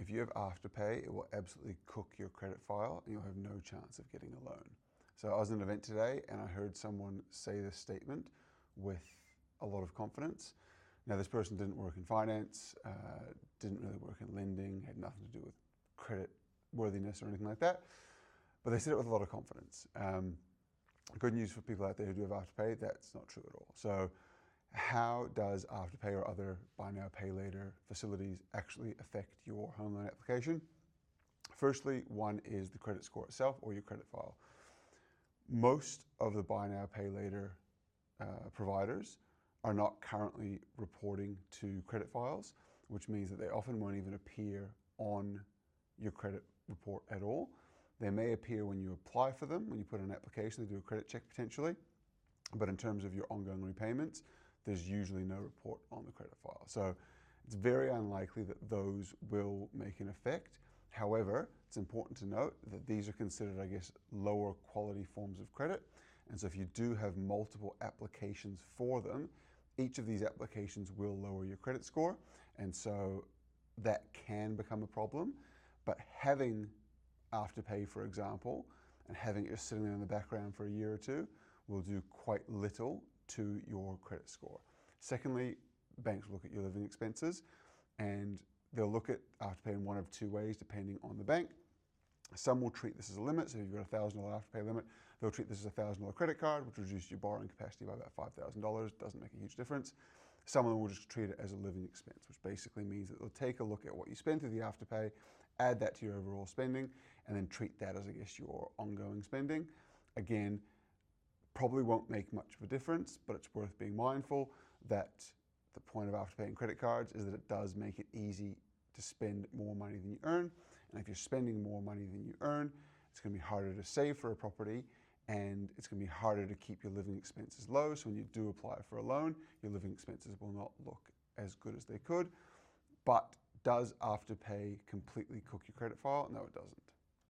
If you have afterpay, it will absolutely cook your credit file and you'll have no chance of getting a loan. So I was at an event today and I heard someone say this statement with a lot of confidence. Now this person didn't work in finance, didn't really work in lending, had nothing to do with credit worthiness or anything like that, but they said it with a lot of confidence. Good news for people out there who do have afterpay, that's not true at all. So how does afterpay or other buy now, pay later facilities actually affect your home loan application? Firstly, one is the credit score itself or your credit file. Most of the buy now, pay later providers are not currently reporting to credit files, which means that they often won't even appear on your credit report at all. They may appear when you apply for them, when you put in an application, they do a credit check potentially, but in terms of your ongoing repayments, there's usually no report on the credit file. So it's very unlikely that those will make an effect. However, it's important to note that these are considered, I guess, lower quality forms of credit. And so if you do have multiple applications for them, each of these applications will lower your credit score. And so that can become a problem. But having afterpay, for example, and having it just sitting there in the background for a year or two will do quite little to your credit score. Secondly, banks will look at your living expenses and they'll look at afterpay in one of two ways depending on the bank. Some will treat this as a limit, so if you've got a $1,000 afterpay limit, they'll treat this as a $1,000 credit card, which reduces your borrowing capacity by about $5,000, doesn't make a huge difference. Some of them will just treat it as a living expense, which basically means that they'll take a look at what you spend through the afterpay, add that to your overall spending, and then treat that as, I guess, your ongoing spending. Again, probably won't make much of a difference, but it's worth being mindful that the point of afterpay and credit cards is that it does make it easy to spend more money than you earn. And if you're spending more money than you earn, it's going to be harder to save for a property and it's going to be harder to keep your living expenses low. So when you do apply for a loan, your living expenses will not look as good as they could. But does afterpay completely cook your credit file? No, it doesn't.